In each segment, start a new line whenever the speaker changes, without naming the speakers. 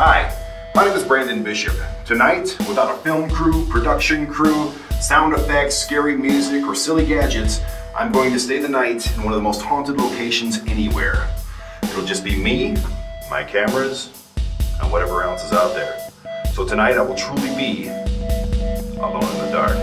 Hi, my name is Brandon Bishop. Tonight, without a film crew, production crew, sound effects, scary music, or silly gadgets, I'm going to stay the night in one of the most haunted locations anywhere. It'll just be me, my cameras, and whatever else is out there. So tonight I will truly be alone in the dark.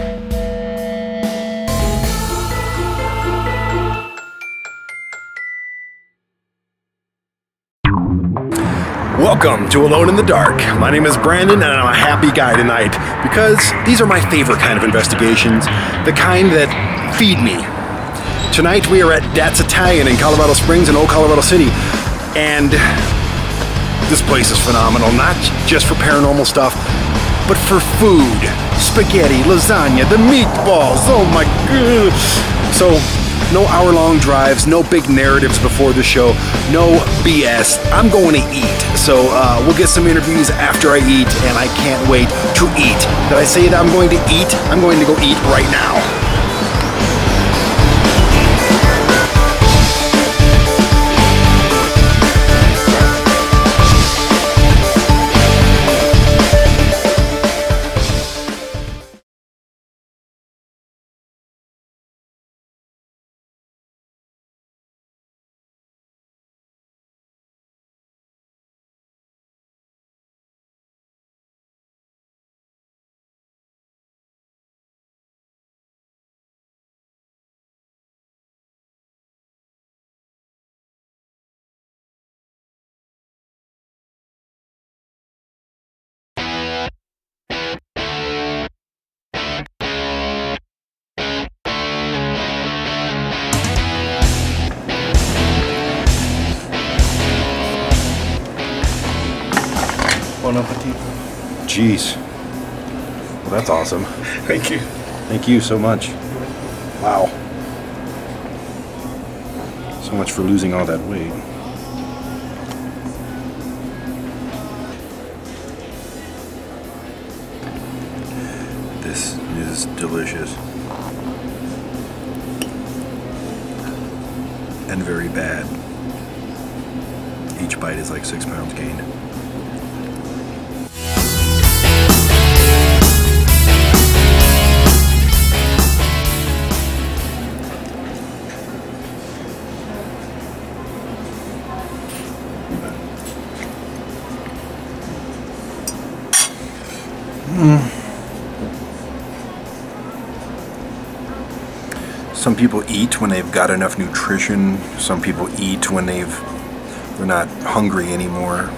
Welcome to Alone in the Dark. My name is Brandon and I'm a happy guy tonight because these are my favorite kind of investigations, the kind that feed me. Tonight we are at That's Italian in Colorado Springs in Old Colorado City, and this place is phenomenal, not just for paranormal stuff, but for food. Spaghetti, lasagna, the meatballs, oh my god. So, no hour-long drives, no big narratives before the show, no BS. I'm going to eat. So we'll get some interviews after I eat, and I can't wait to eat. Did I say that I'm going to eat? I'm going to go eat right now.
Bon appetit.
Jeez. Well, that's awesome.
Thank you.
Thank you so much. Wow. So much for losing all that weight. This is delicious. And very bad. Each bite is like 6 pounds gained. Some people eat when they've got enough nutrition. Some people eat when they're not hungry anymore.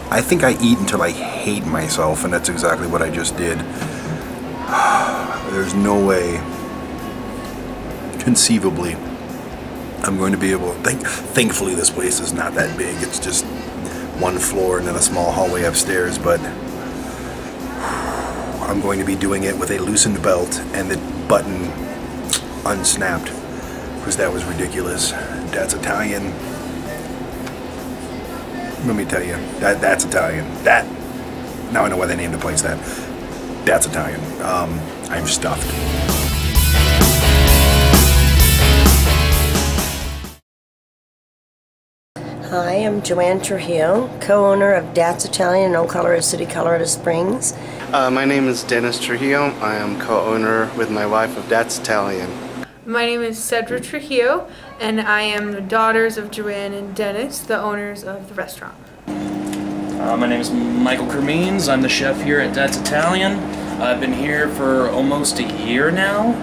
I think I eat until I hate myself, and that's exactly what I just did. There's no way, conceivably, I'm going to be able to thankfully this place is not that big. It's just one floor and then a small hallway upstairs, but I'm going to be doing it with a loosened belt and the button unsnapped, because that was ridiculous. That's Italian. Let me tell you, that's Italian. Now I know why they named the place that. That's Italian. I'm stuffed.
Hi, I'm Joanne Trujillo, co-owner of That's Italian in Old Colorado City, Colorado Springs.
My name is Dennis Trujillo. I am co-owner with my wife of That's Italian.
My name is Cedra Trujillo, and I am the daughters of Joanne and Dennis, the owners of the restaurant.
My name is Michael Cremines. I'm the chef here at That's Italian. I've been here for almost a year now.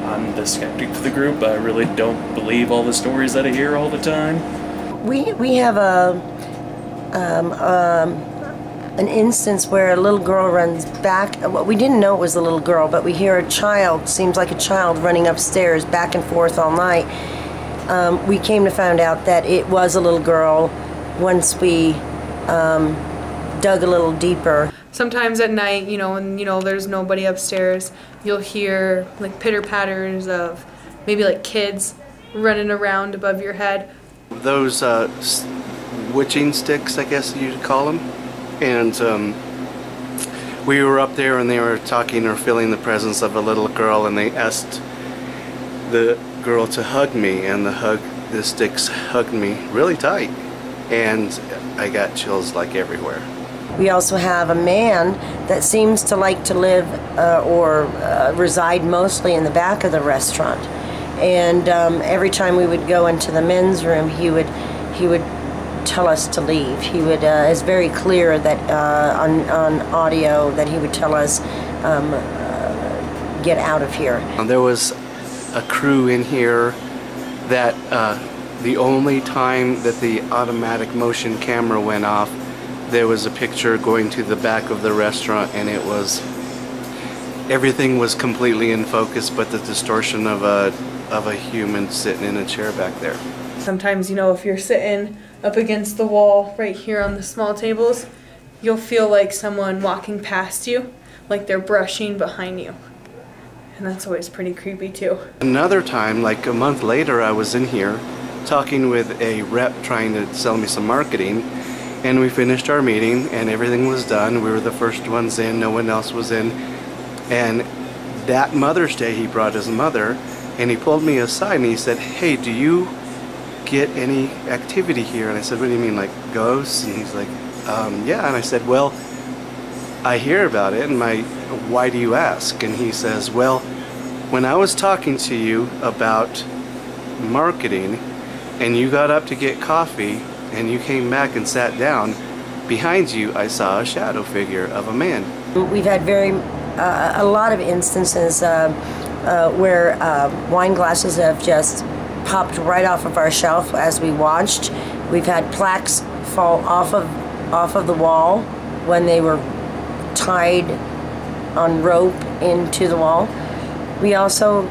I'm the skeptic of the group. I really don't believe all the stories that I hear all the time.
We have an instance where a little girl runs back. Well, we didn't know it was a little girl, but we hear a child, seems like a child, running upstairs back and forth all night. We came to find out that it was a little girl once we dug a little deeper.
Sometimes at night, when there's nobody upstairs, you'll hear like pitter-patters of maybe like kids running around above your head.
Those witching sticks, I guess you'd call them. And we were up there and they were talking or feeling the presence of a little girl, and they asked the girl to hug me, and the sticks hugged me really tight. and I got chills like everywhere.
We also have a man that seems to like to live or reside mostly in the back of the restaurant. And every time we would go into the men's room, he would tell us to leave. He would, it's very clear that on audio that he would tell us, get out of here.
There was a crew in here that the only time that the automatic motion camera went off, there was a picture going to the back of the restaurant, and it was, everything was completely in focus but the distortion of a human sitting in a chair back there.
Sometimes, you know, if you're sitting up against the wall right here on the small tables, you'll feel like someone walking past you, like they're brushing behind you. And that's always pretty creepy too.
Another time, like a month later, I was in here talking with a rep trying to sell me some marketing, and we finished our meeting and everything was done. We were the first ones in, no one else was in. And that Mother's Day he brought his mother, and he pulled me aside and he said, "Hey, do you get any activity here?" And I said, "What do you mean, like ghosts?" And he's like, "Yeah." And I said, "Well, I hear about it, and why do you ask?" And he says, "Well, when I was talking to you about marketing and you got up to get coffee and you came back and sat down, behind you I saw a shadow figure of a man."
We've had a lot of instances where wine glasses have just popped right off of our shelf as we watched. We've had plaques fall off of the wall when they were tied on rope into the wall. We also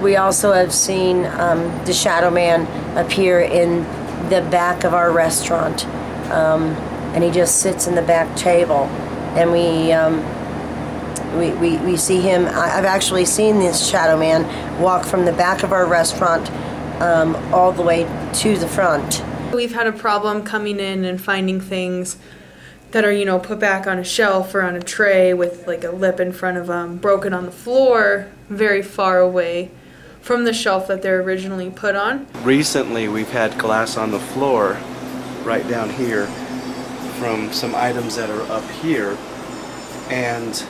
have seen the shadow man appear in the back of our restaurant, and he just sits in the back table, and we see him. I've actually seen this shadow man walk from the back of our restaurant all the way to the front.
We've had a problem coming in and finding things that are, you know, put back on a shelf or on a tray with like a lip in front of them, broken on the floor, very far away from the shelf that they're originally put on.
Recently we've had glass on the floor right down here from some items that are up here, and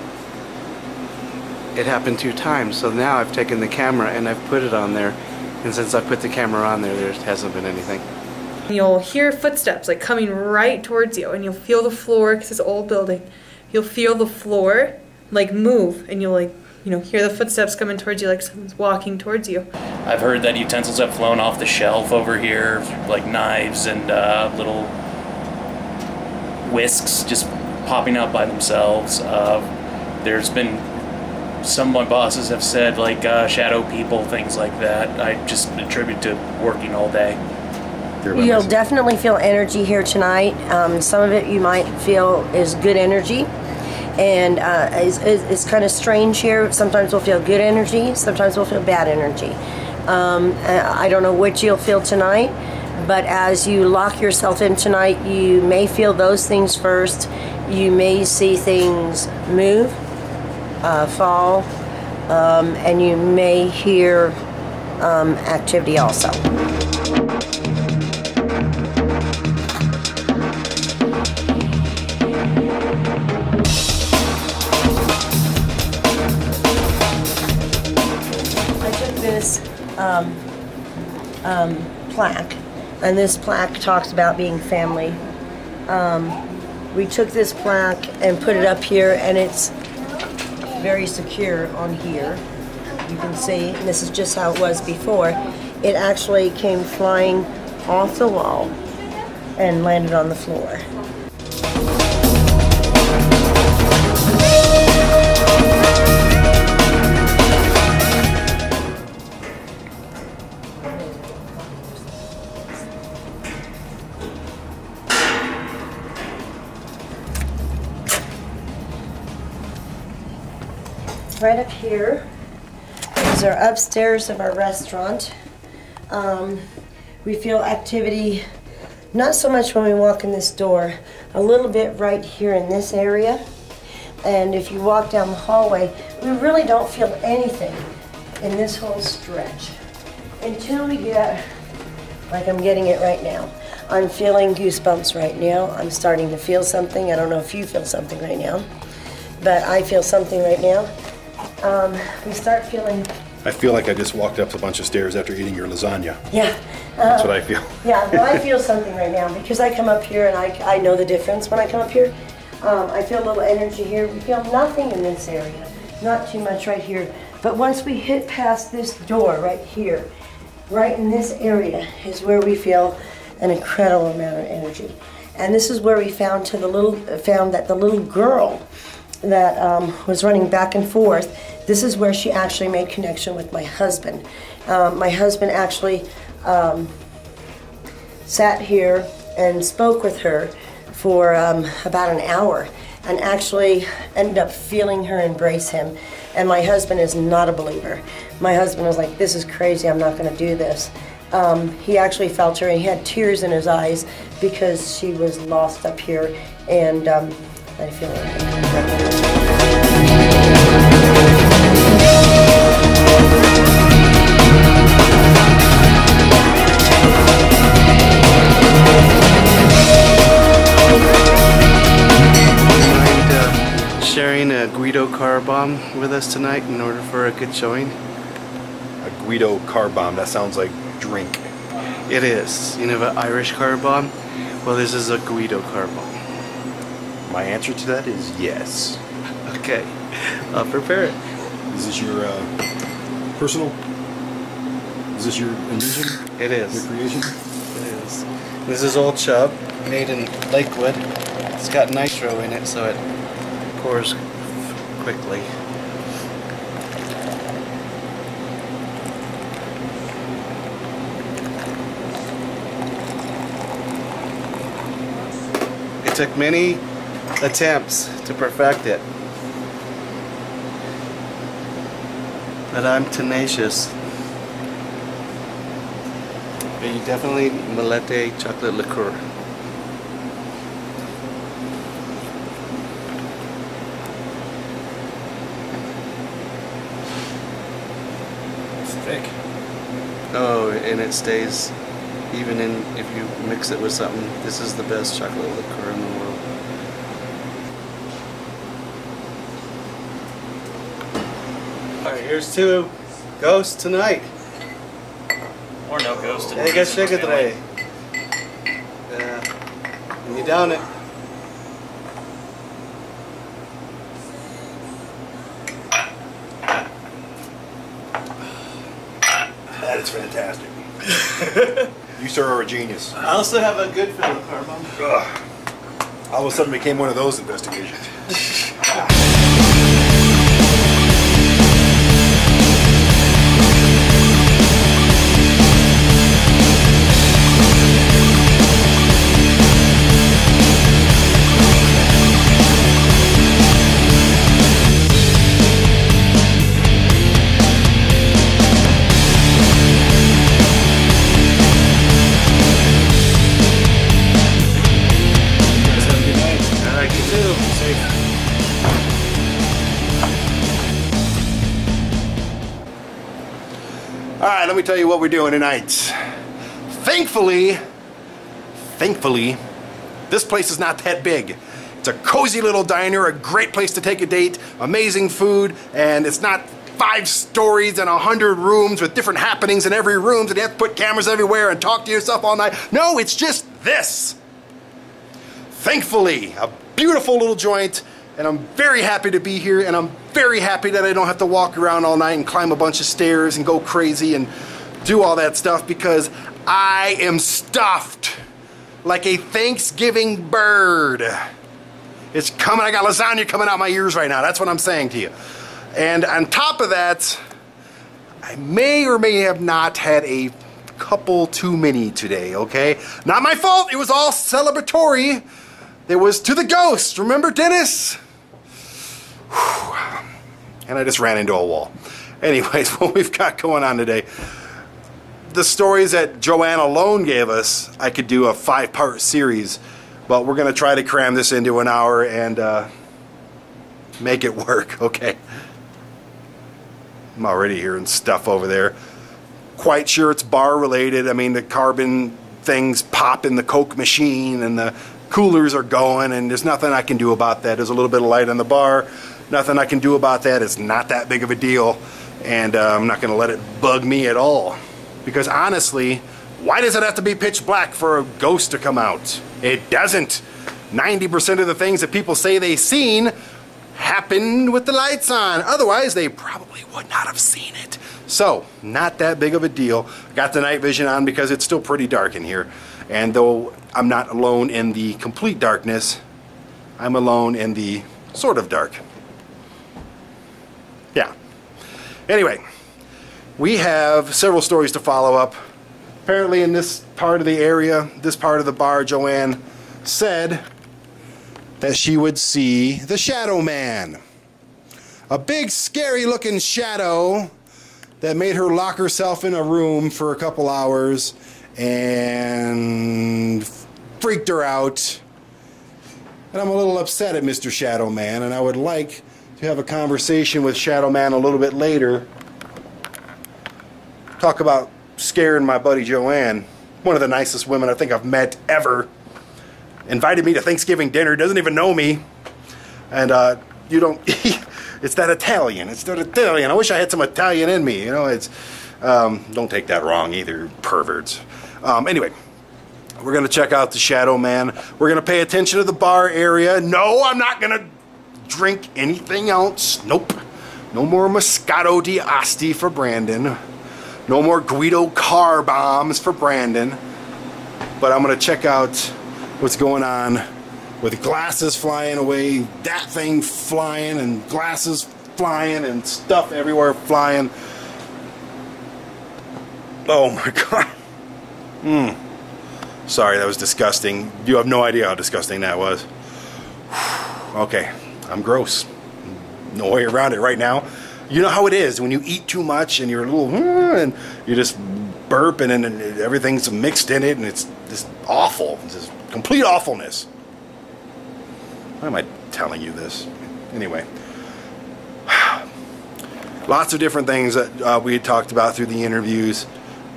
it happened 2 times. So now I've taken the camera and I've put it on there, and since I put the camera on there hasn't been anything.
You'll hear footsteps like coming right towards you, and you'll feel the floor, because it's an old building, you'll feel the floor like move, and you'll like, you know, hear the footsteps coming towards you like someone's walking towards you.
I've heard that utensils have flown off the shelf over here, like knives and little whisks just popping out by themselves. There's been, some of my bosses have said like shadow people, things like that. I just attribute to working all day.
You'll definitely feel energy here tonight. Some of it you might feel is good energy, and it's kind of strange here. Sometimes we'll feel good energy, sometimes we'll feel bad energy. I don't know which you'll feel tonight, but as you lock yourself in tonight, you may feel those things first. You may see things move, fall, and you may hear activity also. This plaque, and this plaque talks about being family. We took this plaque and put it up here, and it's very secure on here. You can see, and this is just how it was before. It actually came flying off the wall and landed on the floor. Right up here is our upstairs of our restaurant. We feel activity, not so much when we walk in this door, a little bit right here in this area. And if you walk down the hallway, we really don't feel anything in this whole stretch until we get, like I'm getting it right now, I'm feeling goosebumps right now. I'm starting to feel something. I don't know if you feel something right now, but I feel something right now. We start feeling...
I feel like I just walked up a bunch of stairs after eating your lasagna.
Yeah.
That's what I feel.
Yeah, no, I feel something right now because I come up here and I know the difference when I come up here. I feel a little energy here. We feel nothing in this area, not too much right here. But once we hit past this door right here, right in this area is where we feel an incredible amount of energy. And this is where we found that the little girl that was running back and forth, this is where she actually made connection with my husband. My husband actually sat here and spoke with her for about an hour and actually ended up feeling her embrace him. And my husband is not a believer. My husband was like, this is crazy, I'm not gonna do this. He actually felt her and he had tears in his eyes because she was lost up here, and I feel
sharing a Guido car bomb with us tonight in order for a good showing?
A Guido car bomb, that sounds like drink.
It is. You know, an Irish car bomb? Well, this is a Guido car bomb.
My answer to that is yes.
Okay, I'll prepare it.
Is this your personal? Is this your invention?
It is.
Your creation?
It is. This is Old Chub, made in Lakewood. It's got nitro in it, so it pours quickly. It took many attempts to perfect it, but I'm tenacious. But you definitely Malete chocolate liqueur.
It's thick.
Oh, and it stays even in if you mix it with something. This is the best chocolate liqueur in the world. Alright, here's to Ghost tonight.
Or no ghost.
Hey, guys, shake it today. And you down it.
That is fantastic. You, sir, are a genius.
I also have a good fill car bomb.
All of a sudden became one of those investigations. Alright, let me tell you what we're doing tonight. Thankfully, this place is not that big. It's a cozy little diner, a great place to take a date, amazing food, and it's not 5 stories and 100 rooms with different happenings in every room, and you have to put cameras everywhere and talk to yourself all night. No, it's just this. Thankfully, a beautiful little joint, and I'm very happy to be here, and I'm very happy that I don't have to walk around all night and climb a bunch of stairs and go crazy and do all that stuff, because I am stuffed like a Thanksgiving bird. It's coming. I got lasagna coming out my ears right now. That's what I'm saying to you. And on top of that, I may or may have not had a couple too many today, okay? Not my fault. It was all celebratory. It was to the ghost. Remember, Dennis? Whew. And I just ran into a wall. Anyways, what we've got going on today, the stories that Joanne alone gave us, I could do a 5-part series, but we're going to try to cram this into an hour and make it work, okay? I'm already hearing stuff over there. Quite sure it's bar related. I mean, the carbon things pop in the Coke machine and the coolers are going, and there's nothing I can do about that. There's a little bit of light on the bar. Nothing I can do about that. It's not that big of a deal, and I'm not going to let it bug me at all. Because honestly, why does it have to be pitch black for a ghost to come out? It doesn't. 90% of the things that people say they've seen happened with the lights on. Otherwise, they probably would not have seen it. So, not that big of a deal. Got the night vision on because it's still pretty dark in here. And though I'm not alone in the complete darkness, I'm alone in the sort of dark. Yeah. Anyway, we have several stories to follow up. Apparently in this part of the area, this part of the bar, Joanne said that she would see the Shadow Man. A big, scary looking shadow that made her lock herself in a room for a couple hours and freaked her out. And I'm a little upset at Mr. Shadow Man, and I would like to have a conversation with Shadow Man a little bit later. Talk about scaring my buddy Joanne, one of the nicest women I think I've met ever. Invited me to Thanksgiving dinner, doesn't even know me. And you don't, it's that Italian, it's that Italian. I wish I had some Italian in me, you know, it's, don't take that wrong either, perverts. Anyway, we're gonna check out the Shadow Man. We're gonna pay attention to the bar area. No, I'm not gonna drink anything else. Nope. No more Moscato d'Asti for Brandon. No more Guido car bombs for Brandon. But I'm gonna check out what's going on with glasses flying away, that thing flying, and glasses flying, and stuff everywhere flying. Oh my God. Sorry, that was disgusting. You have no idea how disgusting that was. Okay, I'm gross. No way around it right now. You know how it is when you eat too much and you're a little, and you just burp and then everything's mixed in it and it's just awful. It's just complete awfulness. Why am I telling you this? Anyway. Lots of different things that we had talked about through the interviews.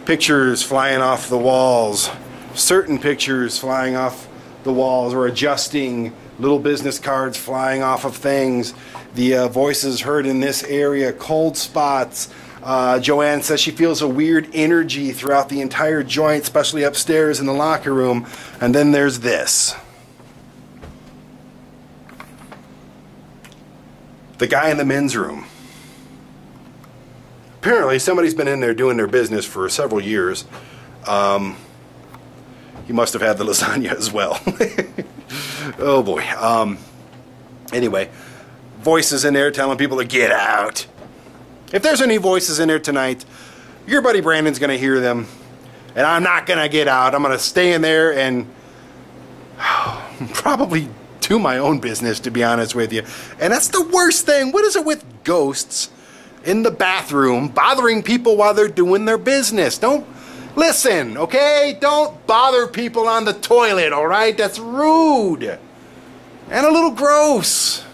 Pictures flying off the walls. Certain pictures flying off the walls or adjusting. Little business cards flying off of things. The voices heard in this area. Cold spots. Joanne says she feels a weird energy throughout the entire joint, especially upstairs in the locker room. And then there's this. The guy in the men's room. Apparently somebody's been in there doing their business for several years. He must have had the lasagna as well. Oh boy. Anyway, voices in there telling people to get out. If there's any voices in there tonight, your buddy Brandon's going to hear them. And I'm not going to get out. I'm going to stay in there and probably do my own business, to be honest with you. And that's the worst thing. What is it with ghosts in the bathroom bothering people while they're doing their business? Don't listen, okay? Don't bother people on the toilet, all right? That's rude and a little gross.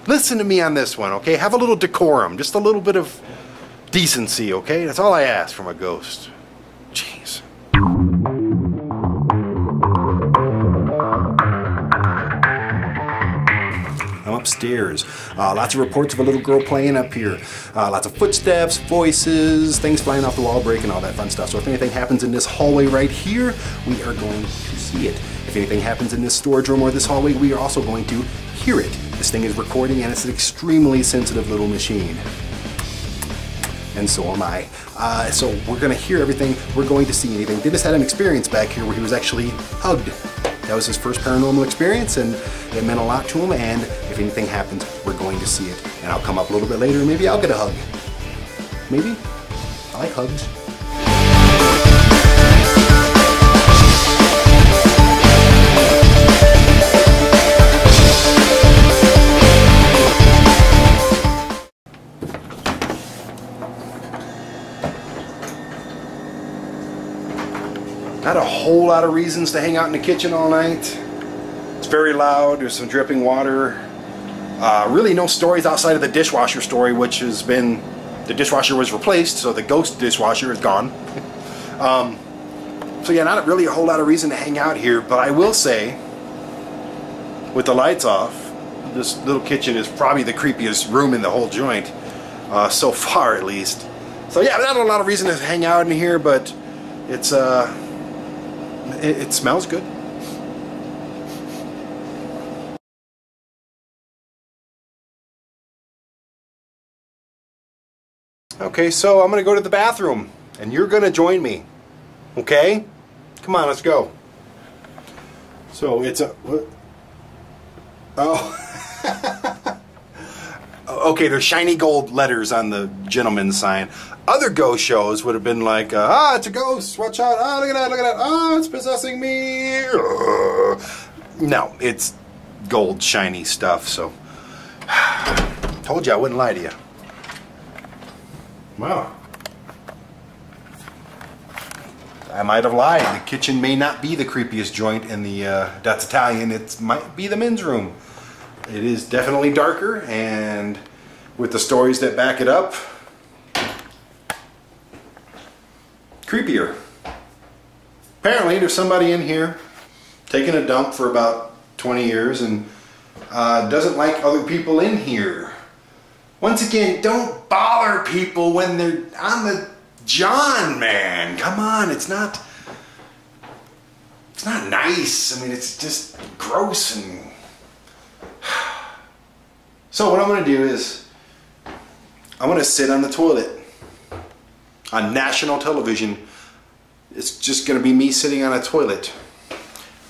Listen to me on this one, okay? Have a little decorum, just a little bit of decency, okay? That's all I ask from a ghost. Jeez. I'm upstairs. Lots of reports of a little girl playing up here. Lots of footsteps, voices, things flying off the wall, breaking, all that fun stuff. So if anything happens in this hallway right here, we are going to see it. If anything happens in this storage room or this hallway, we are also going to hear it. This thing is recording and it's an extremely sensitive little machine. And so am I. So we're going to hear everything. We're going to see anything. Dennis had an experience back here where he was actually hugged. That was his first paranormal experience, and it meant a lot to him, and if anything happens, we're going to see it. And I'll come up a little bit later, and maybe I'll get a hug. Maybe. I like hugs. Not a whole lot of reasons to hang out in the kitchen all night. It's very loud, there's some dripping water. Really no stories outside of the dishwasher story, which has been, the dishwasher was replaced, so the ghost dishwasher is gone. So yeah, not really a whole lot of reason to hang out here, but I will say, with the lights off, this little kitchen is probably the creepiest room in the whole joint, so far at least. So yeah, not a lot of reason to hang out in here, but it's it smells good. Okay, so I'm gonna go to the bathroom, and you're gonna join me. Okay? Come on, let's go. So it's a... What? Oh. Okay, there's shiny gold letters on the gentleman's sign. Other ghost shows would have been like, it's a ghost, watch out, oh, look at that, look at that, oh, it's possessing me. No, it's gold, shiny stuff, so... Told you I wouldn't lie to you. Wow. I might have lied. The kitchen may not be the creepiest joint in the That's Italian. It might be the men's room. It is definitely darker, and with the stories that back it up, creepier. Apparently there's somebody in here taking a dump for about 20 years and doesn't like other people in here. Once again, don't bother people when they're on the John, man. Come on, it's not nice. I mean, it's just gross. And so what I'm gonna do is I'm gonna sit on the toilet on national television. It's just gonna be me sitting on a toilet.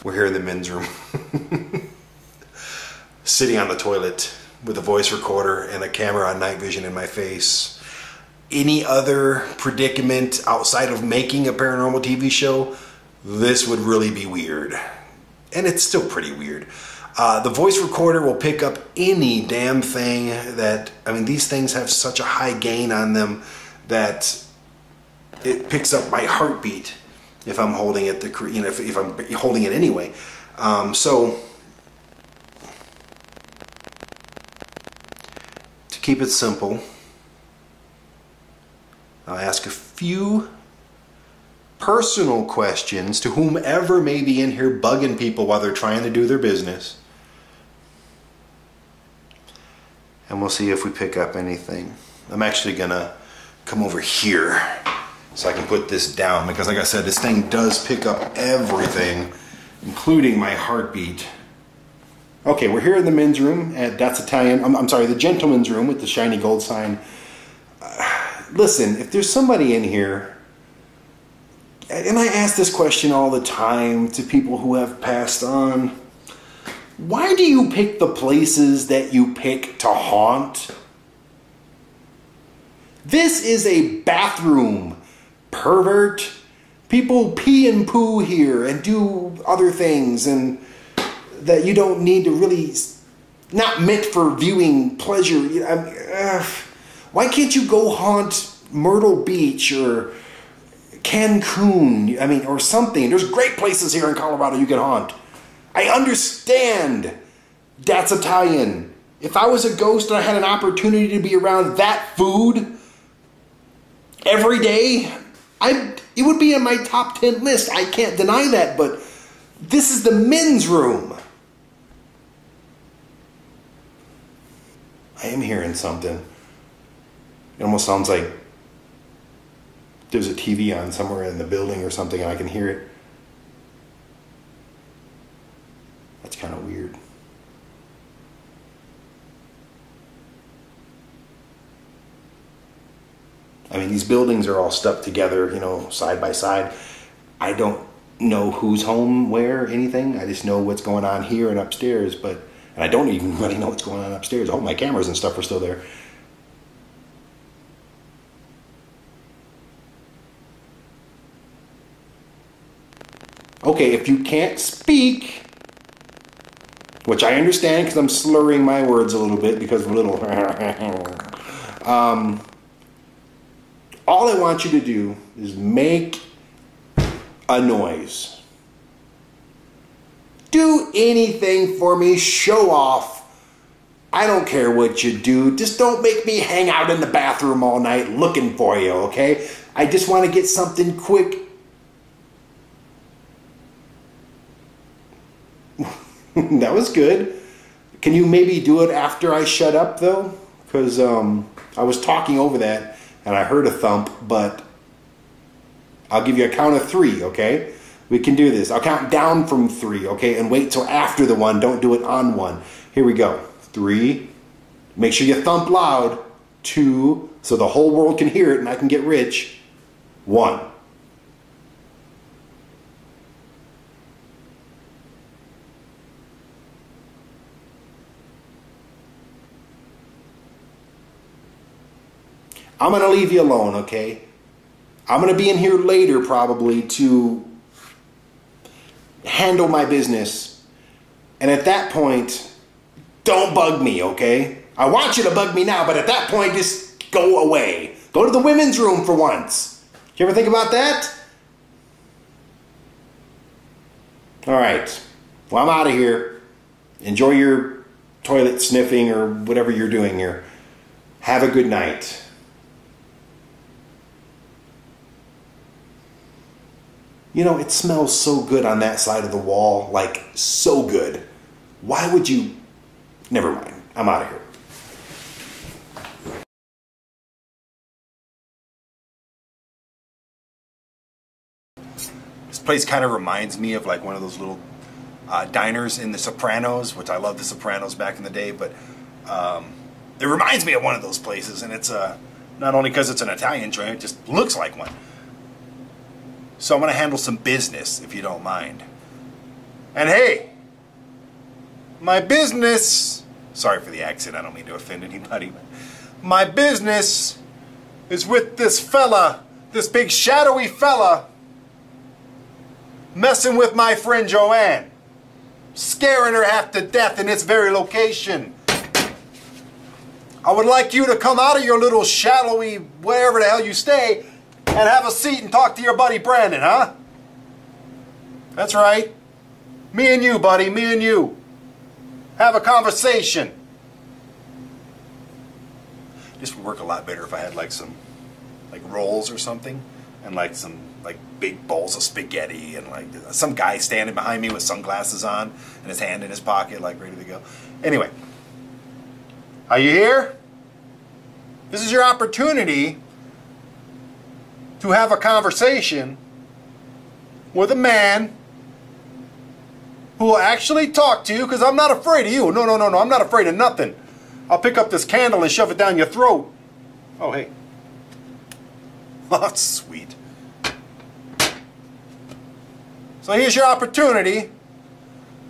We're here in the men's room. Sitting on the toilet with a voice recorder and a camera on night vision in my face. Any other predicament outside of making a paranormal TV show, this would really be weird. And it's still pretty weird. The voice recorder will pick up any damn thing that, I mean, these things have such a high gain on them that it picks up my heartbeat if I'm holding it, if I'm holding it anyway. So, to keep it simple, I'll ask a few personal questions to whomever may be in here bugging people while they're trying to do their business. And we'll see if we pick up anything. I'm actually gonna come over here so I can put this down, because like I said, this thing does pick up everything, including my heartbeat. Okay, we're here in the men's room at That's Italian. I'm sorry, the gentleman's room with the shiny gold sign. Listen, if there's somebody in here, and I ask this question all the time to people who have passed on, why do you pick the places that you pick to haunt? This is a bathroom, pervert. People pee and poo here and do other things and that you don't need to really, not meant for viewing pleasure. Why can't you go haunt Myrtle Beach or Cancun? I mean, or something. There's great places here in Colorado you can haunt. I understand That's Italian. If I was a ghost and I had an opportunity to be around that food every day, it would be in my top 10 list. I can't deny that, but this is the men's room. I am hearing something. It almost sounds like there's a TV on somewhere in the building or something and I can hear it. That's kind of weird. I mean, these buildings are all stuck together, you know, side by side. I don't know who's home, where, anything. I just know what's going on here and upstairs, and I don't even really know what's going on upstairs. All my cameras and stuff are still there. Okay, if you can't speak, which I understand because I'm slurring my words a little bit because of a little... all I want you to do is make a noise. Do anything for me, show off. I don't care what you do. Just don't make me hang out in the bathroom all night looking for you, okay? I just want to get something quick That was good. Can you maybe do it after I shut up, though? Because I was talking over that, and I heard a thump, but I'll give you a count of 3, okay? We can do this. I'll count down from 3, okay? And wait till after the 1. Don't do it on 1. Here we go. 3. Make sure you thump loud. 2, so the whole world can hear it and I can get rich. 1. I'm going to leave you alone, okay? I'm going to be in here later probably to handle my business. And at that point, don't bug me, okay? I want you to bug me now, but at that point, just go away. Go to the women's room for once. You ever think about that? All right. Well, I'm out of here. Enjoy your toilet sniffing or whatever you're doing here. Have a good night. You know, it smells so good on that side of the wall. Like, so good. Why would you... Never mind. I'm out of here. This place kind of reminds me of like one of those little diners in The Sopranos, which I love The Sopranos back in the day, but it reminds me of one of those places, and it's not only because it's an Italian joint, it just looks like one. So I'm going to handle some business, if you don't mind. And hey, my business, sorry for the accent, I don't mean to offend anybody, but my business is with this fella, this big shadowy fella, messing with my friend Joanne, scaring her half to death in this very location. I would like you to come out of your little shadowy, wherever the hell you stay, and have a seat and talk to your buddy Brandon, huh? That's right. Me and you, buddy, me and you. Have a conversation. This would work a lot better if I had like some rolls or something, and like some big bowls of spaghetti, and like some guy standing behind me with sunglasses on and his hand in his pocket, like ready to go. Anyway, are you here? This is your opportunity to have a conversation with a man who will actually talk to you, because I'm not afraid of you. No, no, no, no, I'm not afraid of nothing. I'll pick up this candle and shove it down your throat. Oh, hey. Oh, sweet. So here's your opportunity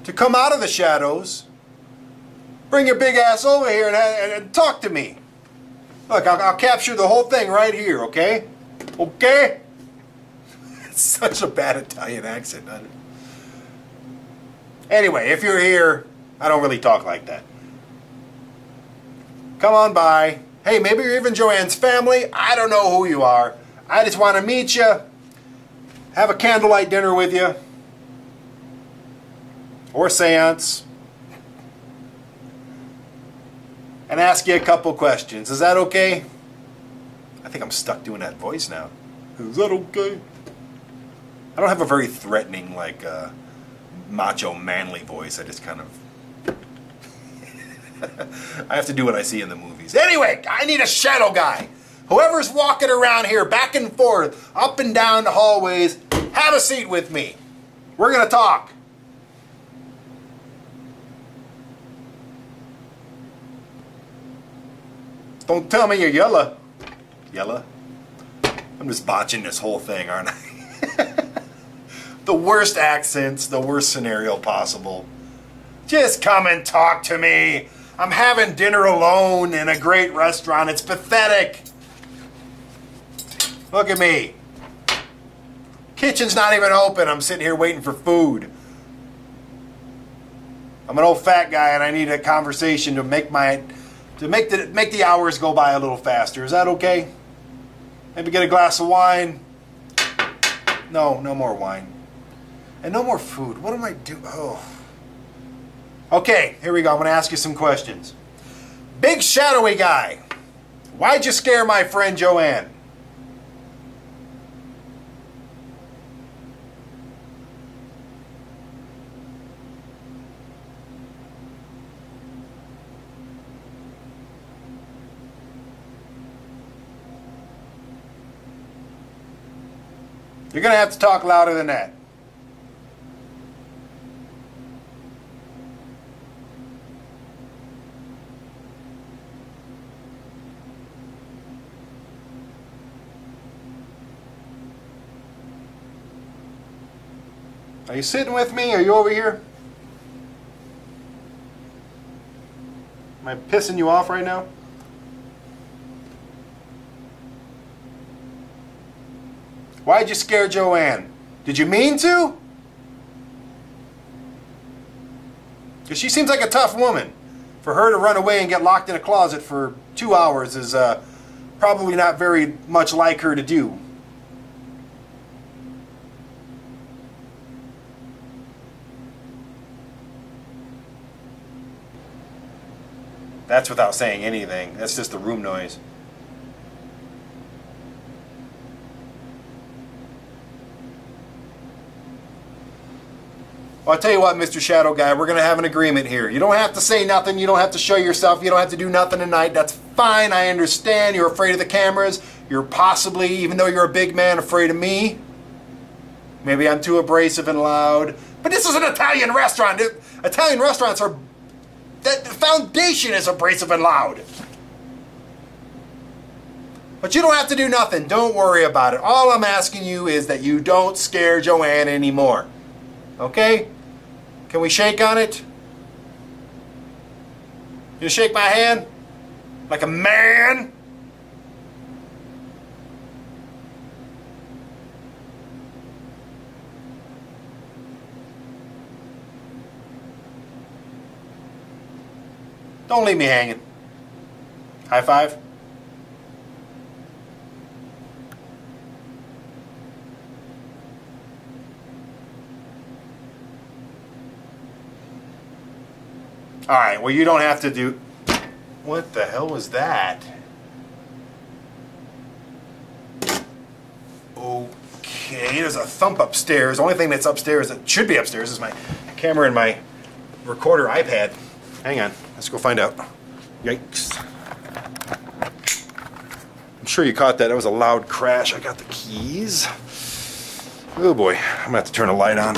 to come out of the shadows, bring your big ass over here and talk to me. Look, I'll capture the whole thing right here, okay? Okay? It's such a bad Italian accent, isn't it? Anyway, if you're here, I don't really talk like that. Come on by. Hey, maybe you're even Joanne's family. I don't know who you are. I just want to meet you, have a candlelight dinner with you, or a seance, and ask you a couple questions. Is that okay? I think I'm stuck doing that voice now. Is that okay? I don't have a very threatening, like, macho, manly voice. I just kind of... I have to do what I see in the movies. Anyway, I need a shadow guy. Whoever's walking around here back and forth, up and down the hallways, have a seat with me. We're going to talk. Don't tell me you're yellow. Yellow? I'm just botching this whole thing, aren't I? The worst accents, the worst scenario possible. Just come and talk to me. I'm having dinner alone in a great restaurant. It's pathetic. Look at me. Kitchen's not even open. I'm sitting here waiting for food. I'm an old fat guy and I need a conversation to make the hours go by a little faster. Is that okay? Maybe get a glass of wine. No, no more wine. And no more food. What am I doing? Oh. Okay, here we go. I'm going to ask you some questions. Big shadowy guy. Why'd you scare my friend Joanne? You're gonna have to talk louder than that. Are you sitting with me? Are you over here? Am I pissing you off right now? Why'd you scare Joanne? Did you mean to? Because she seems like a tough woman. For her to run away and get locked in a closet for 2 hours is probably not very much like her to do. That's without saying anything. That's just the room noise. Well, I'll tell you what, Mr. Shadow Guy, we're going to have an agreement here. You don't have to say nothing. You don't have to show yourself. You don't have to do nothing tonight. That's fine. I understand. You're afraid of the cameras. You're possibly, even though you're a big man, afraid of me. Maybe I'm too abrasive and loud. But this is an Italian restaurant. Italian restaurants are... The foundation is abrasive and loud. But you don't have to do nothing. Don't worry about it. All I'm asking you is that you don't scare Joanne anymore. Okay? Can we shake on it? You shake my hand? Like a man? Don't leave me hanging. High five. All right, well, you don't have to do... What the hell was that? Okay, there's a thump upstairs. The only thing that's upstairs, that should be upstairs, is my camera and my recorder iPad. Hang on, let's go find out. Yikes. I'm sure you caught that. That was a loud crash. I got the keys. Oh boy, I'm gonna have to turn a light on.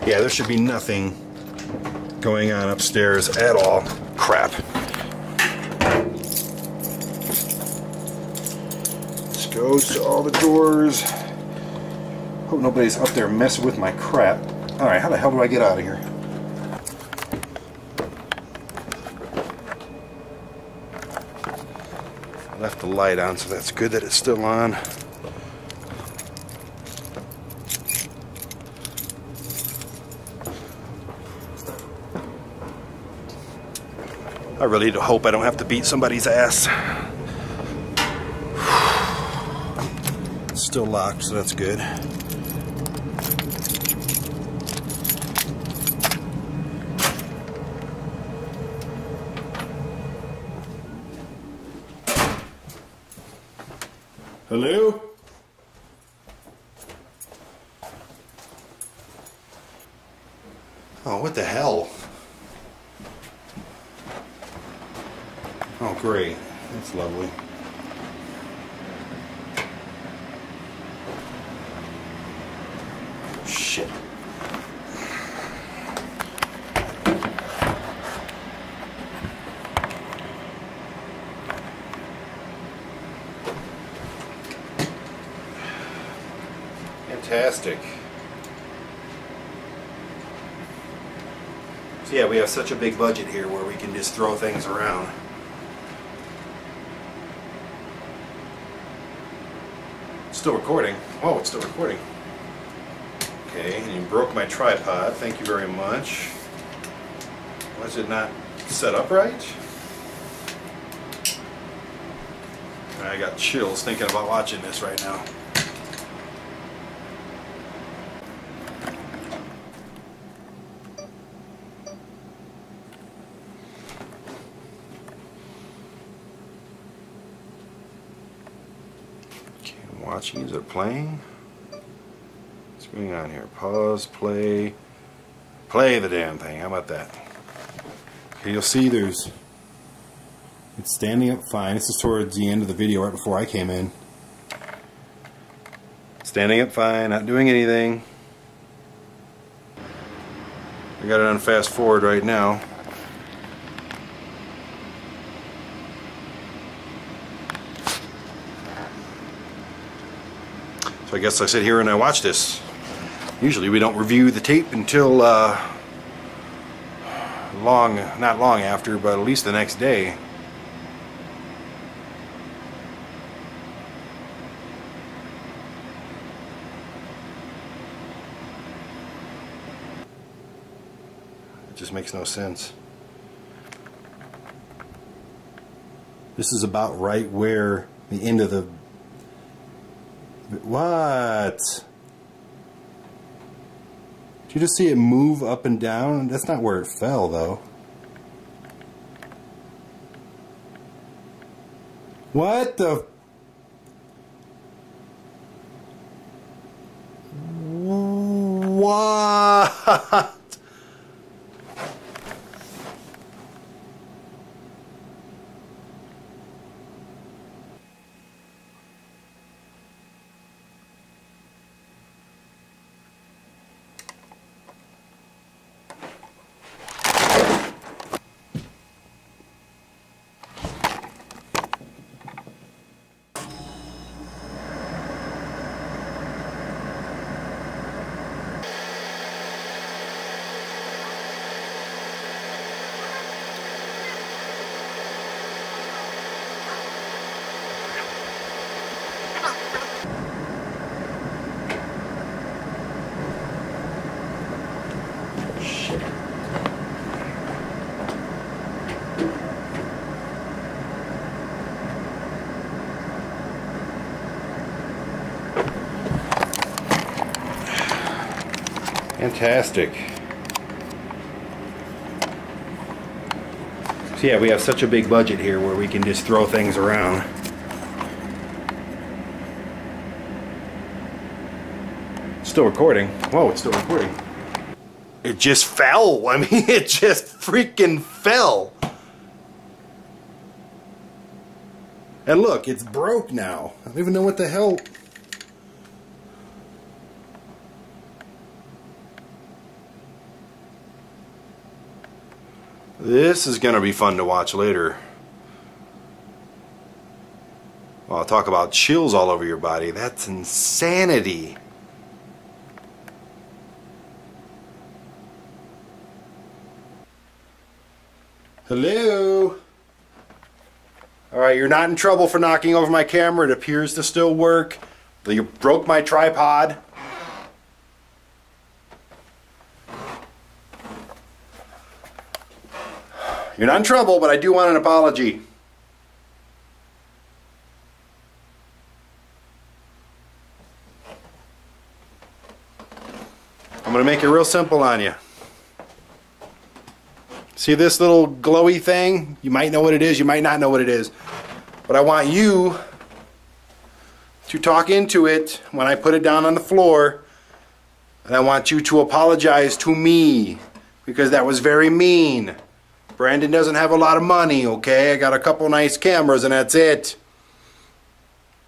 Yeah, there should be nothing going on upstairs at all. Crap. This goes to all the doors. Hope nobody's up there messing with my crap. Alright, how the hell do I get out of here? I left the light on, so that's good that it's still on. I really hope I don't have to beat somebody's ass. It's still locked, so that's good. Hello? Oh, what the hell? Oh, great. That's lovely. Shit. Fantastic. So yeah, we have such a big budget here where we can just throw things around. Still recording. Oh, it's still recording. Okay, and you broke my tripod. Thank you very much. Was it not set up right? I got chills thinking about watching this right now. Watching, is it playing? What's going on here? Pause, play, play the damn thing. How about that? Okay, you'll see there's It's standing up fine. This is towards the end of the video, right before I came in. Standing up fine, not doing anything. I got it on fast forward right now. So I guess I sit here and I watch this. Usually we don't review the tape until not long after, but at least the next day. It just makes no sense. This is about right where the end of the... What? Did you just see it move up and down? That's not where it fell, though. What the... What? Fantastic. So yeah, we have such a big budget here where we can just throw things around. Still recording. Whoa, it's still recording. It just fell. I mean, it just freaking fell. And look, it's broke now. I don't even know what the hell. This is going to be fun to watch later. Well, I'll talk about chills all over your body. That's insanity. Hello? Alright, you're not in trouble for knocking over my camera. It appears to still work. You broke my tripod. You're not in trouble, but I do want an apology. I'm going to make it real simple on you. See this little glowy thing? You might know what it is, you might not know what it is. But I want you to talk into it when I put it down on the floor. And I want you to apologize to me, because that was very mean. Brandon doesn't have a lot of money, okay? I got a couple nice cameras and that's it.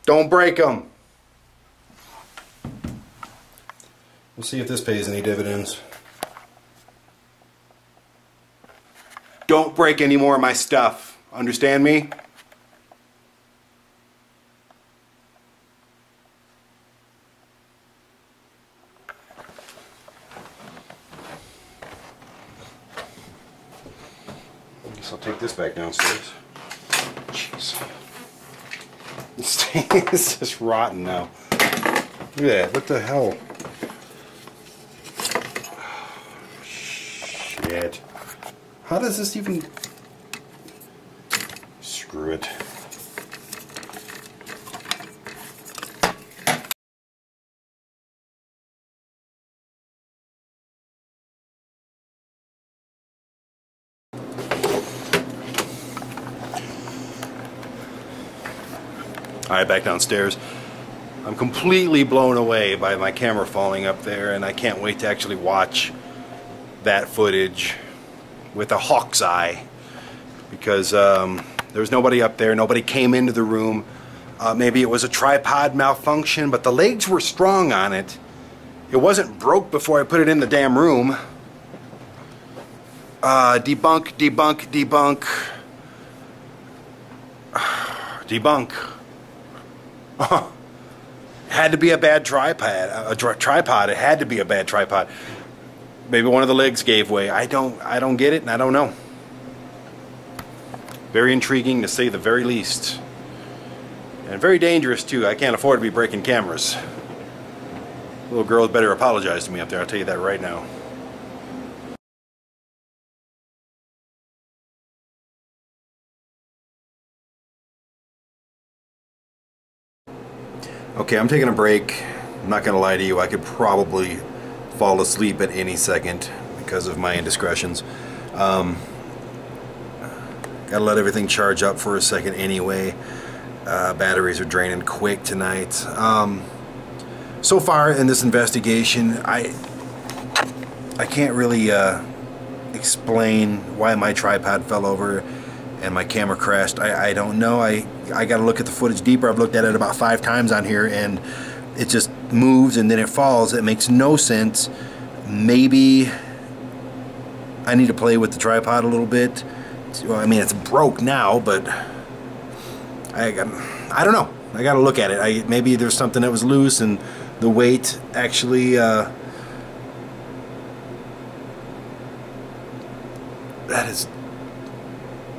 Don't break them. We'll see if this pays any dividends. Don't break any more of my stuff. Understand me? I'll take this back downstairs. Jeez. This thing is just rotten now. Look at that. What the hell? Shit. How does this even... Screw it. Alright, back downstairs. I'm completely blown away by my camera falling up there, and I can't wait to actually watch that footage with a hawk's eye, because There was nobody up there. Nobody came into the room. Maybe it was a tripod malfunction, but the legs were strong on it. It wasn't broke before I put it in the damn room. Debunk, debunk, debunk. Debunk. Had to be a bad tripod. Tripod. It had to be a bad tripod. Maybe one of the legs gave way. I don't get it, and I don't know. Very intriguing, to say the very least. And very dangerous, too. I can't afford to be breaking cameras. Little girls better apologize to me up there, I'll tell you that right now. Okay, I'm taking a break. I'm not gonna lie to you, I could probably fall asleep at any second because of my indiscretions. Gotta let everything charge up for a second anyway. Batteries are draining quick tonight. So far in this investigation, I can't really explain why my tripod fell over and my camera crashed. I don't know. I got to look at the footage deeper. I've looked at it about 5 times on here, and it just moves and then it falls. It makes no sense. Maybe I need to play with the tripod a little bit. Well, I mean, it's broke now, but I don't know. I got to look at it. Maybe there's something that was loose and the weight actually that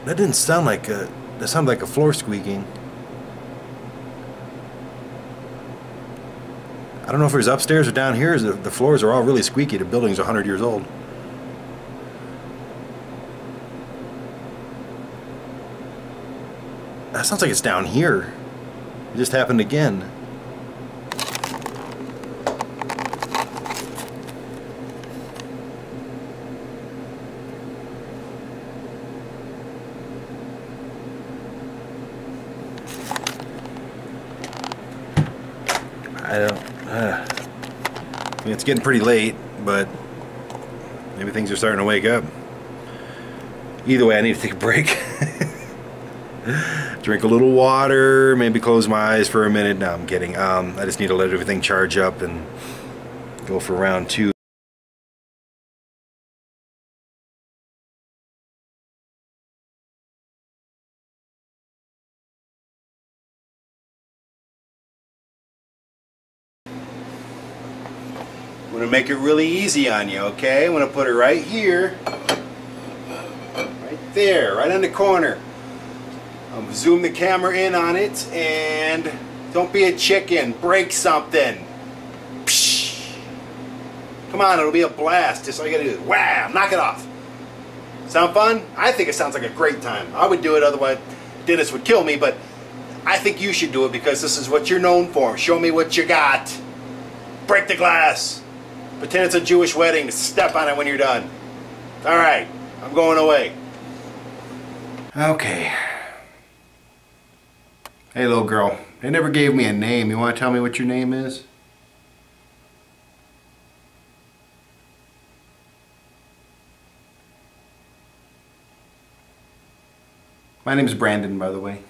didn't sound like that sounded like a floor squeaking. I don't know if it was upstairs or down here. The floors are all really squeaky. The building's 100 years old. That sounds like it's down here. It just happened again. I mean, it's getting pretty late, but maybe things are starting to wake up. Either way, I need to take a break. Drink a little water, maybe close my eyes for a minute. No, I'm kidding. I just need to let everything charge up and go for round 2. I'm going to make it really easy on you, okay? I'm going to put it right here. Right there, right in the corner. I'm zoom the camera in on it, and don't be a chicken. Break something. Psh. Come on, it'll be a blast. Just all you gotta do is wham, knock it off. Sound fun? I think it sounds like a great time. I would do it, otherwise Dennis would kill me, but I think you should do it because this is what you're known for. Show me what you got. Break the glass. Pretend it's a Jewish wedding. Step on it when you're done. Alright, I'm going away. Okay. Hey, little girl. They never gave me a name. You want to tell me what your name is? My name is Brandon, by the way.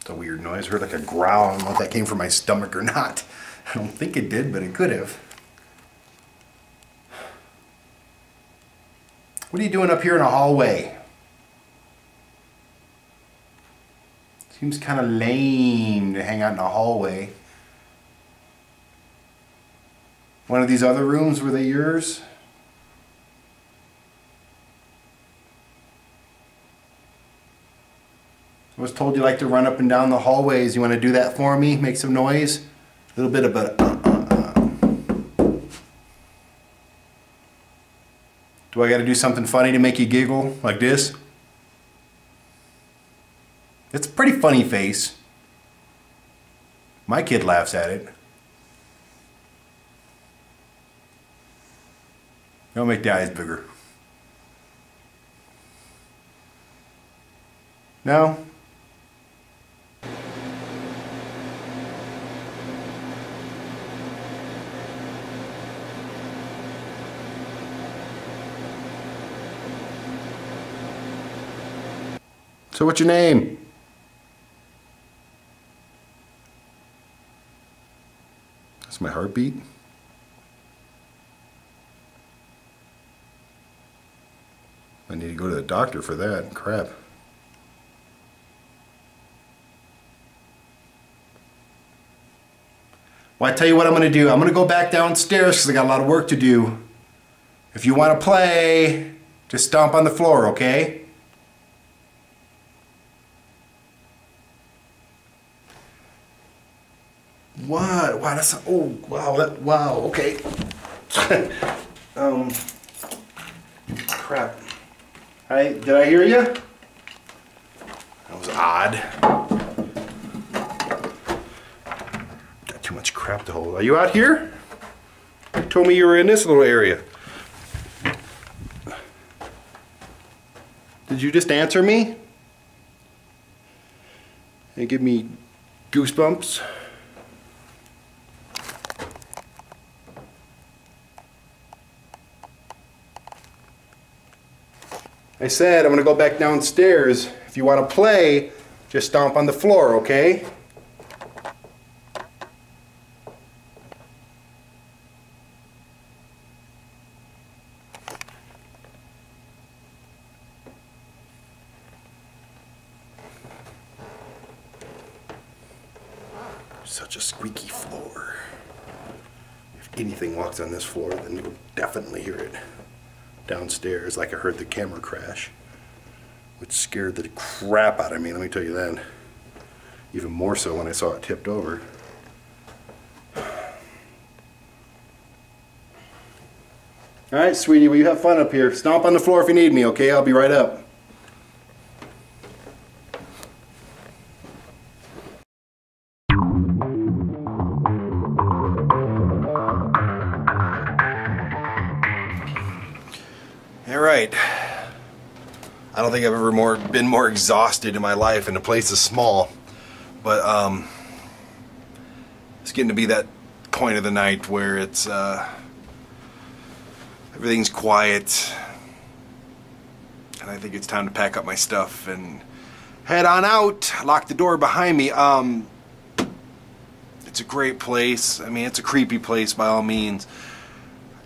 It's a weird noise. I heard like a growl. I don't know if that came from my stomach or not. I don't think it did, but it could have. What are you doing up here in a hallway? Seems kind of lame to hang out in a hallway. One of these other rooms, were they yours? I was told you like to run up and down the hallways. You want to do that for me? Make some noise? A little bit of a Do I got to do something funny to make you giggle? Like this? It's a pretty funny face. My kid laughs at it. Don't make the eyes bigger. No? So what's your name? That's my heartbeat. I need to go to the doctor for that. Crap. Well, I tell you what I'm going to do. I'm going to go back downstairs because I got a lot of work to do. If you want to play, just stomp on the floor, okay? What? Wow, that's... Oh, wow. Wow, okay. Crap. Did I hear you? That was odd. Got too much crap to hold. Are you out here? You told me you were in this little area. Did you just answer me? And give me goosebumps? I said I'm gonna go back downstairs. If you want to play, just stomp on the floor, okay? Such a squeaky floor. If anything walks on this floor, then you'll definitely hear it. Downstairs, like I heard the camera crash, which scared the crap out of me, let me tell you that. Even more so when I saw it tipped over. Alright, sweetie, well, you have fun up here. Stomp on the floor if you need me, okay? I'll be right up. Alright, I don't think I've ever been more exhausted in my life, and the place is small, but it's getting to be that point of the night where it's everything's quiet, and I think it's time to pack up my stuff and head on out, lock the door behind me. It's a great place. I mean, it's a creepy place by all means.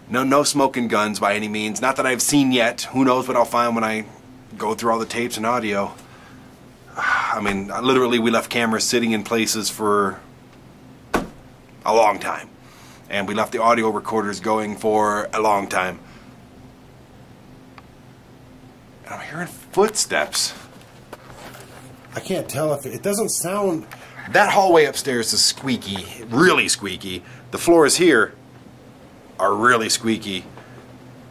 No smoking guns by any means. Not that I've seen yet. Who knows what I'll find when I go through all the tapes and audio. I mean, literally we left cameras sitting in places for a long time. And we left the audio recorders going for a long time. And I'm hearing footsteps. I can't tell if it doesn't sound... That hallway upstairs is squeaky. Really squeaky. The floors here are really squeaky.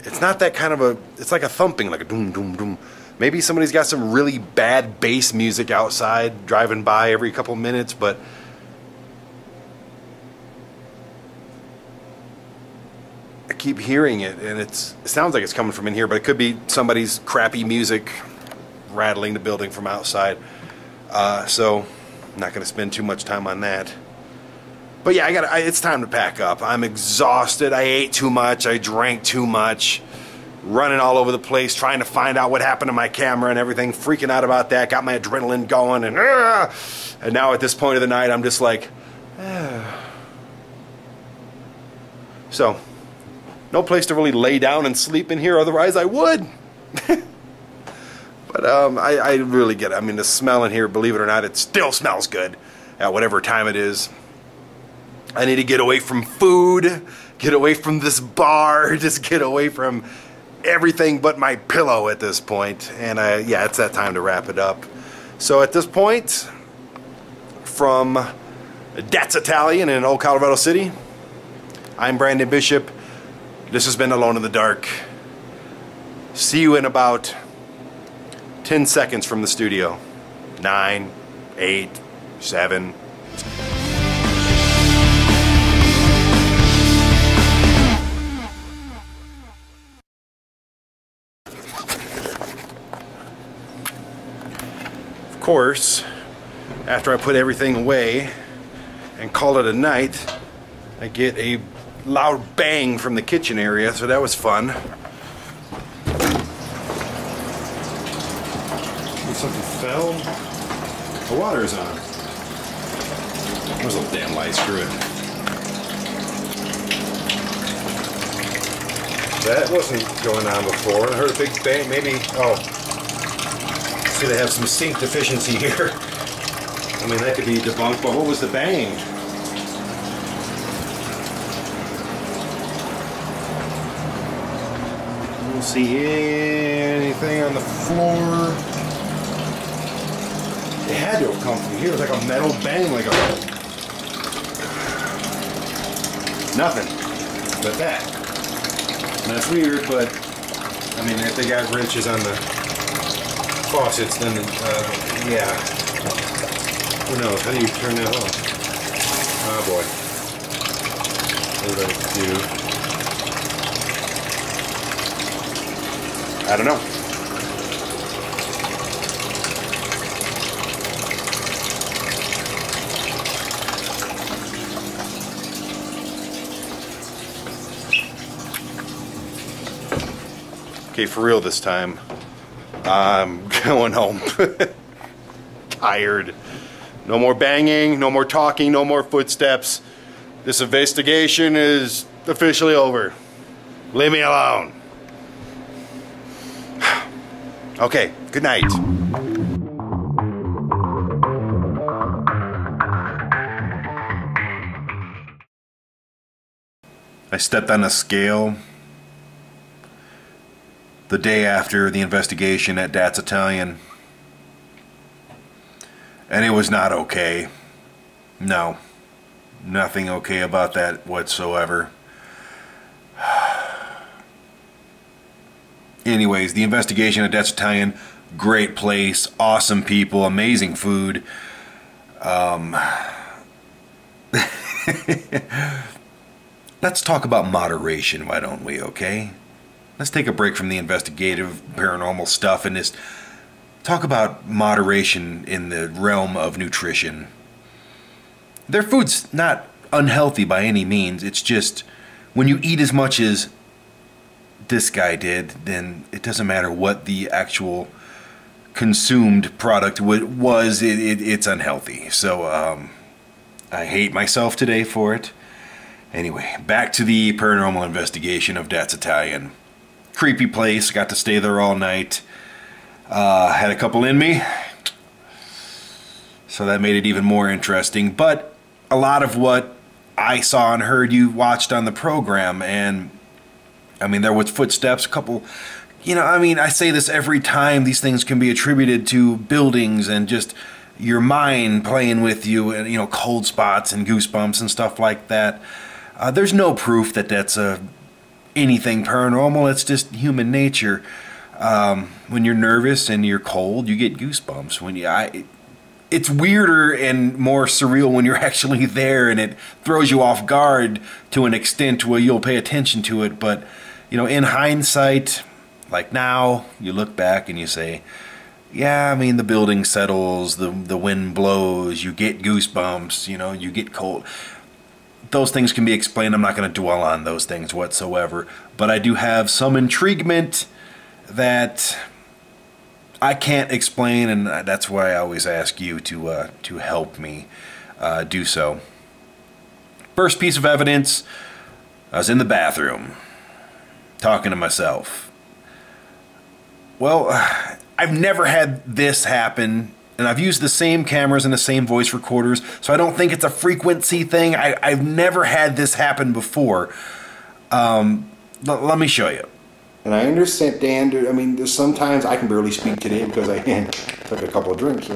It's not that kind of a... It's like a thumping, like a doom, doom, doom. Maybe somebody's got some really bad bass music outside driving by every couple minutes, but... I keep hearing it, and it sounds like it's coming from in here, but it could be somebody's crappy music rattling the building from outside. So, I'm not going to spend too much time on that. But yeah, it's time to pack up. I'm exhausted. I ate too much. I drank too much. Running all over the place, trying to find out what happened to my camera and everything. Freaking out about that. Got my adrenaline going. And now at this point of the night, I'm just like... So, no place to really lay down and sleep in here. Otherwise, I would. But I really get it. I mean, the smell in here, believe it or not, it still smells good at whatever time it is. I need to get away from food, get away from this bar, just get away from everything but my pillow at this point. And yeah, it's that time to wrap it up. So at this point, from That's Italian in Old Colorado City, I'm Brandon Bishop. This has been Alone in the Dark. See you in about 10 seconds from the studio. 9, 8, 7... Of course, after I put everything away and call it a night, I get a loud bang from the kitchen area, so that was fun. something fell. The water's on. There's a little damn light. Screw it. That wasn't going on before. I heard a big bang. Maybe. Oh. See, they have some sync deficiency here. I mean, that could be debunked, but what was the bang? I don't see anything on the floor. It had to have come from here. It was like a metal bang, like a... Nothing but that. And that's weird, but I mean, if they got wrenches on the faucets, then yeah. Who knows? How do you turn that off? Oh boy. What do I do? I don't know. Okay, for real this time. I'm going home. Tired. No more banging, no more talking, no more footsteps. This investigation is officially over. Leave me alone. Okay, good night. I stepped on a scale the day after the investigation at Dad's Italian, and it was not okay. No, nothing okay about that whatsoever. Anyways, the investigation at Dad's Italian, great place, awesome people, amazing food. Let's talk about moderation, why don't we, okay? Let's take a break from the investigative, paranormal stuff and just talk about moderation in the realm of nutrition. Their food's not unhealthy by any means. It's just when you eat as much as this guy did, then it doesn't matter what the actual consumed product was. It's unhealthy. So I hate myself today for it. Anyway, back to the paranormal investigation of Dad's Italian. Creepy place, got to stay there all night. Had a couple in me, so that made it even more interesting. But a lot of what I saw and heard you watched on the program, and I mean, there was footsteps, a couple, you know, I mean, I say this every time, these things can be attributed to buildings and just your mind playing with you, and, you know, cold spots and goosebumps and stuff like that. There's no proof that that's anything paranormal. It's just human nature. When you're nervous and you're cold, you get goosebumps. It's weirder and more surreal when you're actually there, and it throws you off guard to an extent where you'll pay attention to it. But, you know, in hindsight, like now, you look back and you say, yeah, I mean, the building settles, the wind blows, you get goosebumps, you know, you get cold. Those things can be explained. I'm not going to dwell on those things whatsoever. But I do have some intriguement that I can't explain, and that's why I always ask you to help me do so. First piece of evidence, I was in the bathroom talking to myself. Well, I've never had this happen, and I've used the same cameras and the same voice recorders, so I don't think it's a frequency thing. I've never had this happen before. Let me show you.
And I understand, Dan, I mean, there's sometimes I can barely speak today because I took a couple of drinks.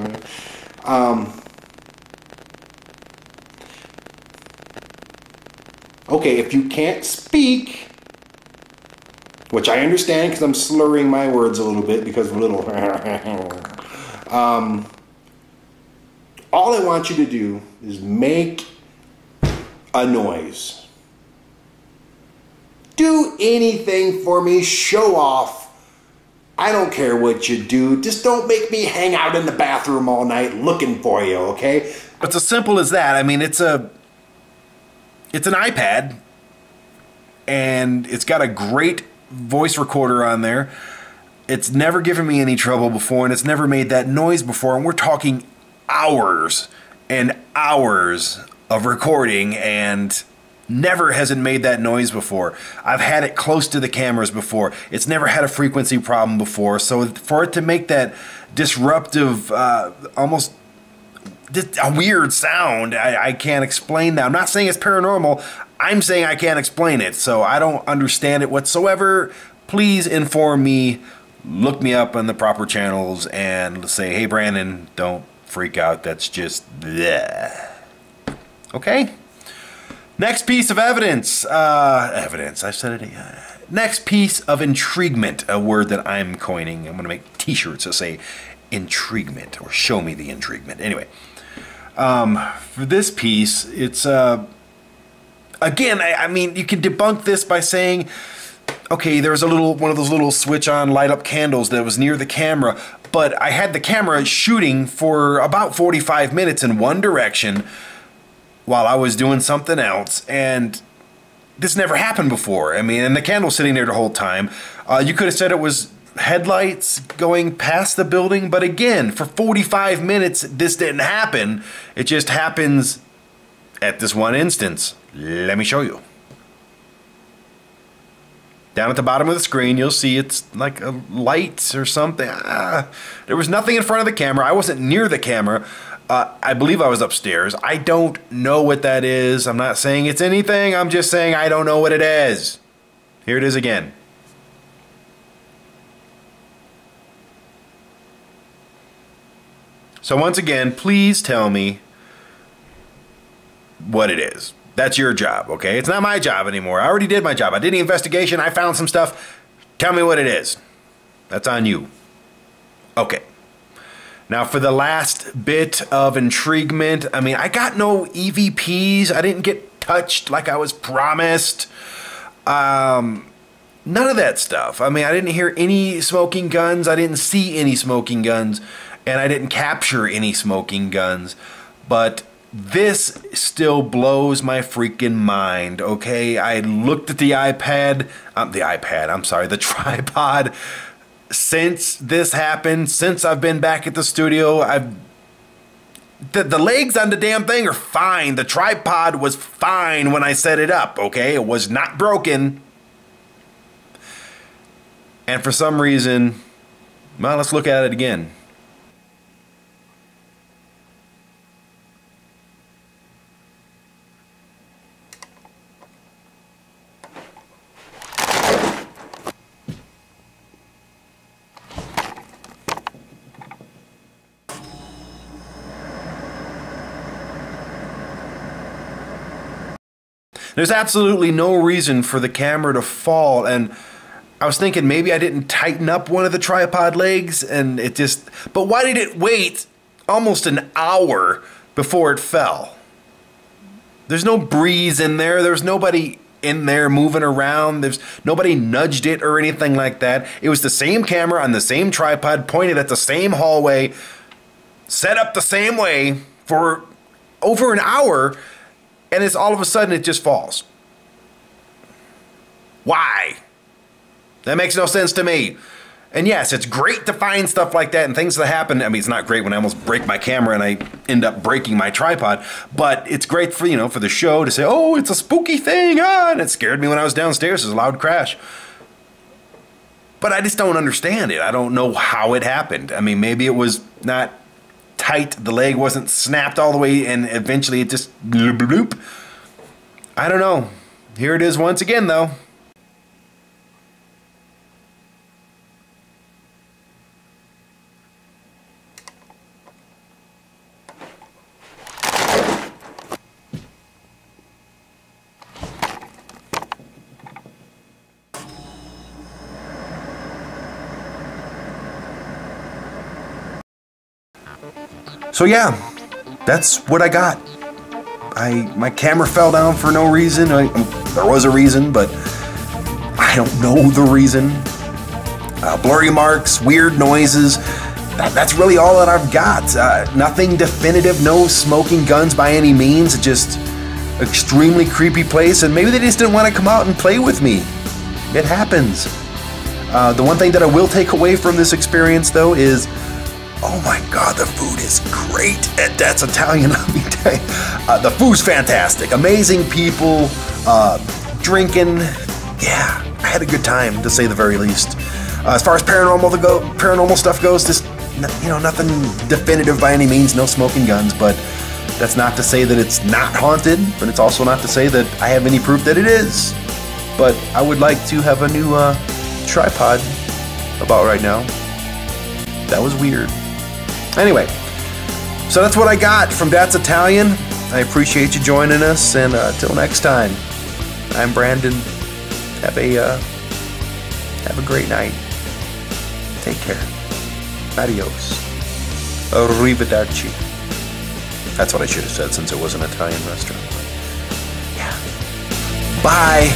Okay, if you can't speak, which I understand because I'm slurring my words a little bit because of a little... all I want you to do is make a noise. Do anything for me, show off. I don't care what you do. Just don't make me hang out in the bathroom all night looking for you, okay?
It's as simple as that. I mean, it's an iPad, and it's got a great voice recorder on there. It's never given me any trouble before, and it's never made that noise before, and we're talking hours and hours of recording, and never has it made that noise before. I've had it close to the cameras before. It's never had a frequency problem before, so for it to make that disruptive, almost a weird sound, I can't explain that. I'm not saying it's paranormal, I'm saying I can't explain it, so I don't understand it whatsoever. Please inform me, look me up on the proper channels, and say, hey Brandon, don't freak out, that's just bleh. Okay? Next piece of evidence. I said it. Next piece of intriguement, a word that I'm coining. I'm going to make t-shirts that say intriguement, or show me the intriguement. Anyway, for this piece, it's, again, I mean, you can debunk this by saying, okay, there was one of those little switch on, light up candles that was near the camera, but I had the camera shooting for about 45 minutes in one direction while I was doing something else, and this never happened before. I mean, and the candle's sitting there the whole time. You could have said it was headlights going past the building, but again, for 45 minutes, this didn't happen. It just happens at this one instance. Let me show you. Down at the bottom of the screen, you'll see it's like a light or something. There was nothing in front of the camera. I wasn't near the camera. I believe I was upstairs. I don't know what that is. I'm not saying it's anything. I'm just saying I don't know what it is. Here it is again. So once again, please tell me what it is. That's your job, okay? It's not my job anymore. I already did my job. I did the investigation. I found some stuff. Tell me what it is. That's on you. Okay. Now for the last bit of intriguement, I mean, I got no EVPs. I didn't get touched like I was promised. None of that stuff. I mean, I didn't hear any smoking guns. I didn't see any smoking guns. And I didn't capture any smoking guns. But this still blows my freaking mind, okay? I looked at the the tripod. Since this happened, since I've been back at the studio, the legs on the damn thing are fine. The tripod was fine when I set it up, okay? It was not broken. And for some reason, well, let's look at it again. There's absolutely no reason for the camera to fall, and I was thinking maybe I didn't tighten up one of the tripod legs and it just... But why did it wait almost an hour before it fell? There's no breeze in there. There's nobody in there moving around. There's nobody nudged it or anything like that. It was the same camera on the same tripod, pointed at the same hallway, set up the same way for over an hour, and it's all of a sudden it just falls. Why? That makes no sense to me. And yes, it's great to find stuff like that and things that happen. I mean, it's not great when I almost break my camera and I end up breaking my tripod, but it's great for, you know, for the show to say, oh, it's a spooky thing, and it scared me when I was downstairs. It was a loud crash. But I just don't understand it. I don't know how it happened. I mean, maybe it was not tight, the leg wasn't snapped all the way, and eventually it just bloop, bloop, bloop. I don't know. Here it is once again, though. So yeah, that's what I got. My camera fell down for no reason. There was a reason, but I don't know the reason. Blurry marks, weird noises. That's really all that I've got. Nothing definitive, no smoking guns by any means. Just extremely creepy place, and maybe they just didn't want to come out and play with me. It happens. The one thing that I will take away from this experience, though, is, oh my God, the food is great at That's Italian. Let me tell you, the food's fantastic. Amazing people, drinking. Yeah, I had a good time, to say the very least. As far as paranormal stuff goes, just, you know, nothing definitive by any means. No smoking guns, but that's not to say that it's not haunted. But it's also not to say that I have any proof that it is. But I would like to have a new tripod about right now. That was weird. Anyway, so that's what I got from That's Italian. I appreciate you joining us, and till next time, I'm Brandon. Have a great night. Take care. Adios. Arrivederci. That's what I should have said, since it was an Italian restaurant. Yeah. Bye.